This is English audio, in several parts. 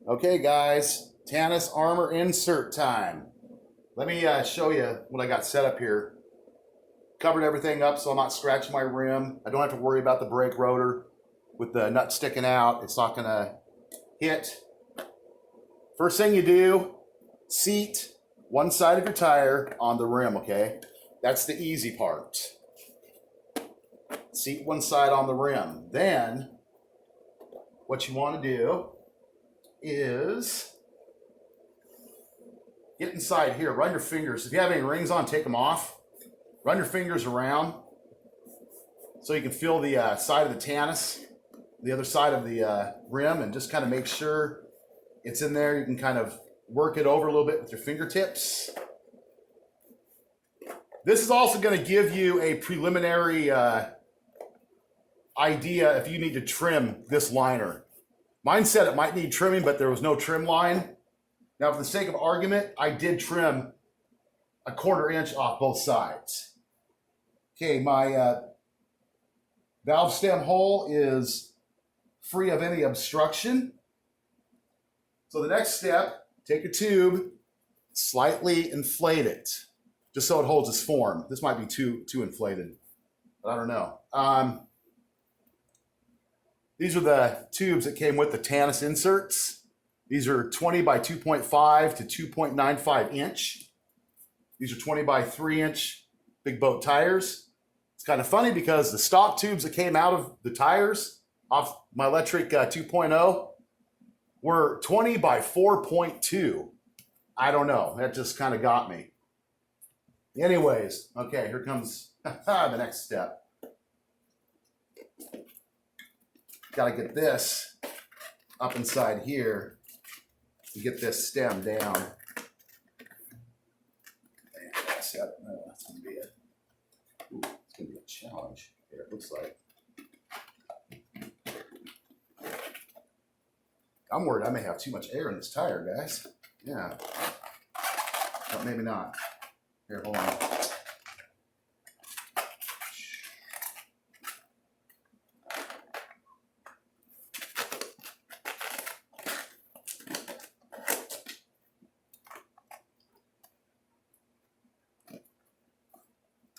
Okay, guys, Tannus armor insert time. Let me show you what I got set up here. Covered everything up so I'm not scratching my rim. I don't have to worry about the brake rotor with the nut sticking out. It's not gonna hit. First thing you do, seat one side of your tire on the rim, okay? That's the easy part. Seat one side on the rim. Then, what you want to do is get inside here, run your fingers. If you have any rings on, take them off. Run your fingers around so you can feel the side of the Tannus, the other side of the rim, and just kind of make sure it's in there. You can kind of work it over a little bit with your fingertips. This is also going to give you a preliminary idea if you need to trim this liner. Mine said it might need trimming, but there was no trim line. Now, for the sake of argument, I did trim a 1/4 inch off both sides. Okay, my valve stem hole is free of any obstruction. So the next step, take a tube, slightly inflate it, just so it holds its form. This might be too inflated, but I don't know. These are the tubes that came with the Tannus inserts. These are 20 by 2.5 to 2.95 inch. These are 20 by 3 inch big boat tires. It's kind of funny because the stock tubes that came out of the tires off my LECTRIC 2.0 were 20 by 4.2. I don't know, that just kind of got me. Anyways, okay, here comes the next step. Got to get this up inside here to get this stem down. That's going to be it's going to be a challenge. Here it looks like. I'm worried I may have too much air in this tire, guys. Yeah, but maybe not. Here, hold on.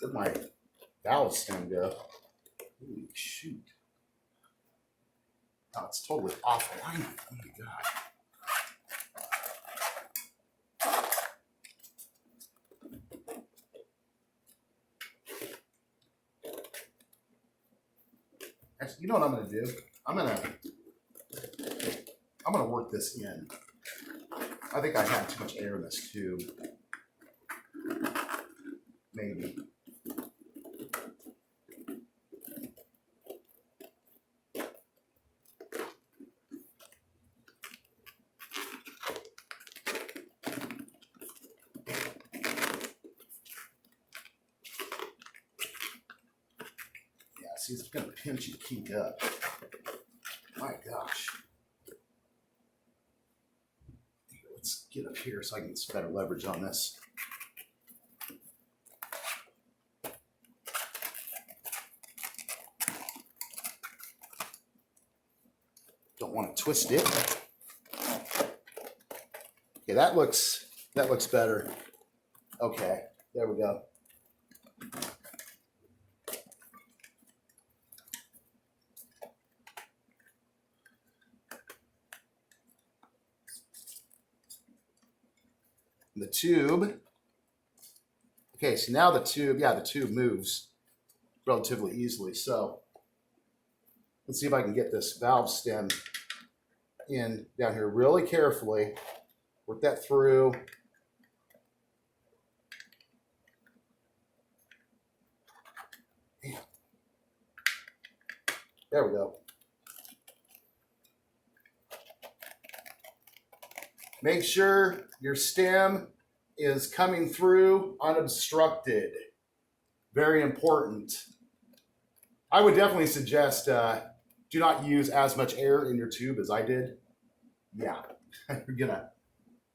Where'd my valve stem go? Holy shoot. Oh, it's totally off alignment. Oh my God. Actually, you know what I'm going to do? I'm going to work this in. I think I have too much air in this tube. Maybe. See, it's going to pinch and kink up. My gosh. Let's get up here so I can get some better leverage on this. Don't want to twist it. Okay, that looks better. Okay, there we go. The tube. Okay, so now the tube moves relatively easily. So let's see if I can get this valve stem in down here really carefully. Work that through. There we go. Make sure your stem is coming through unobstructed. Very important. I would definitely suggest do not use as much air in your tube as I did. Yeah, you're gonna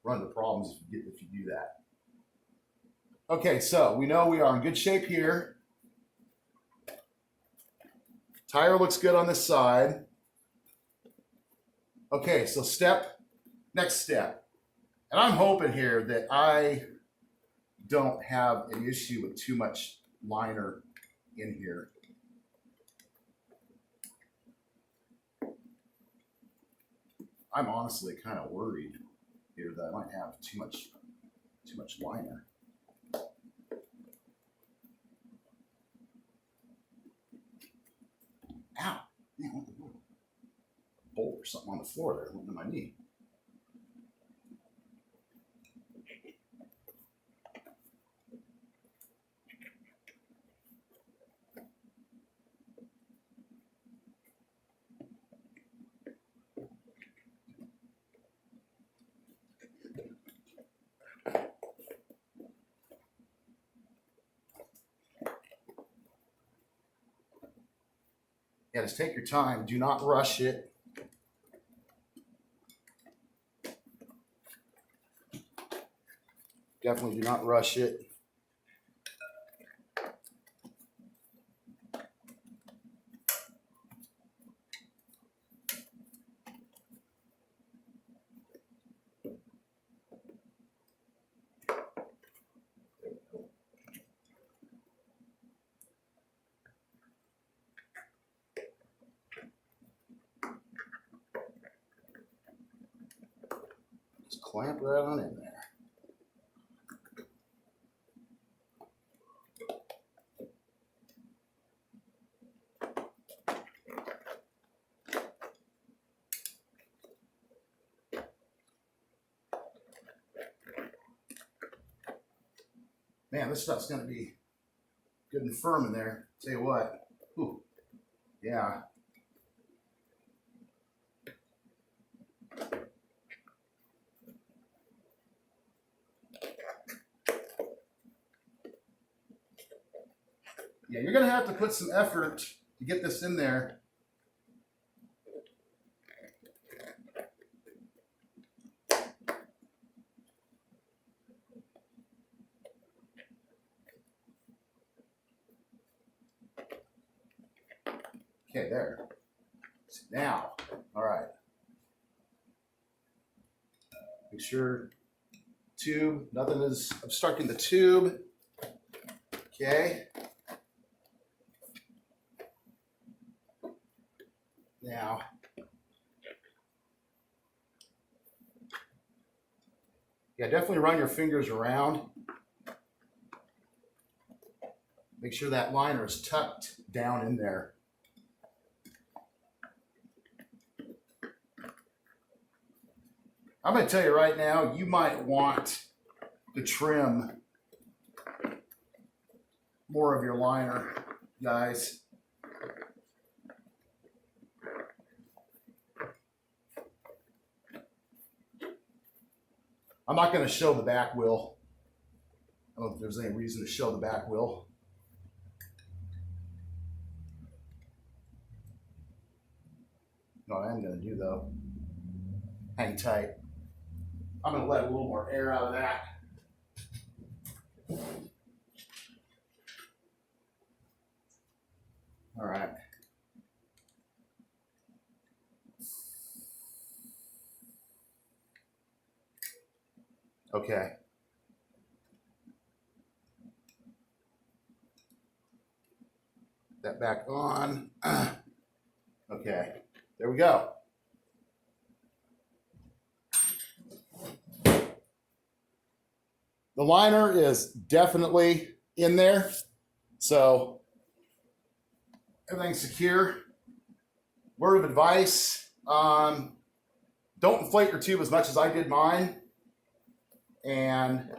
run into problems if you do that. Okay, so we know we are in good shape here. Tire looks good on this side. Okay, so step Next step, and I'm hoping here that I don't have an issue with too much liner in here. I'm honestly kind of worried here that I might have too much liner. Ow! Man, a bolt or something on the floor there, went to my knee. Yeah, just take your time. Do not rush it. Definitely do not rush it. Just clamp right on in there. Man, this stuff's going to be good and firm in there. Tell you what. Whew. Yeah. Yeah, you're going to have to put some effort to get this in there. Okay, there. Now, all right. Make sure tube, nothing is obstructing the tube. Okay. Now, yeah, definitely run your fingers around. Make sure that liner is tucked down in there. I'm going to tell you right now, you might want to trim more of your liner, guys. I'm not going to show the back wheel. I don't know if there's any reason to show the back wheel. No, I am going to do though. Hang tight. I'm going to let a little more air out of that. All right. Okay. That back on. Okay. There we go. The liner is definitely in there. So everything's secure. Word of advice, don't inflate your tube as much as I did mine. And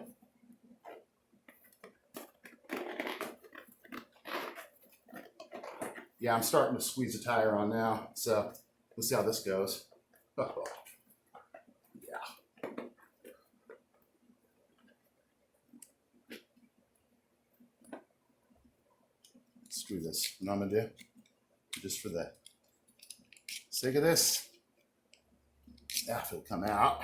yeah, I'm starting to squeeze the tire on now. So let's see how this goes. Oh, yeah. Screw this. You know what I'm gonna do? Just for the sake of this. Yeah, if it'll come out.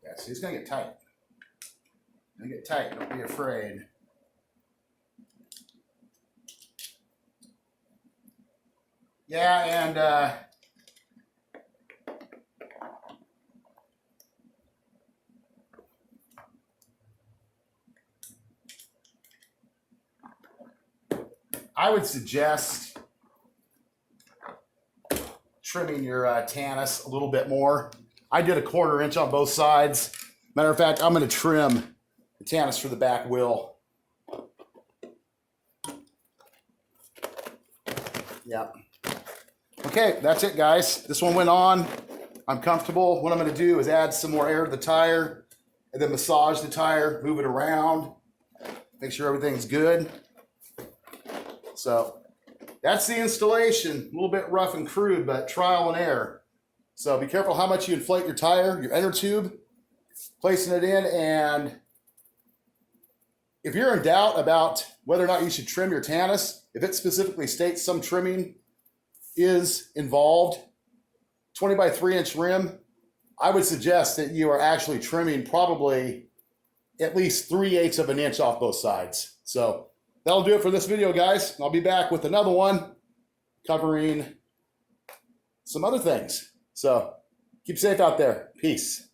Yeah, see, it's gonna get tight. Get tight, don't be afraid. Yeah, and I would suggest trimming your Tannus a little bit more. I did a 1/4 inch on both sides. Matter of fact, I'm going to trim the Tannus for the back wheel. Yeah. Okay, that's it, guys. This one went on. I'm comfortable. What I'm going to do is add some more air to the tire and then massage the tire, move it around, make sure everything's good. So that's the installation. A little bit rough and crude, but trial and error. So be careful how much you inflate your tire, your inner tube, placing it in. And if you're in doubt about whether or not you should trim your Tannus, if it specifically states some trimming is involved, 20 by 3 inch rim, I would suggest that you are actually trimming probably at least 3/8 of an inch off both sides. So that'll do it for this video, guys. I'll be back with another one covering some other things. So keep safe out there. Peace.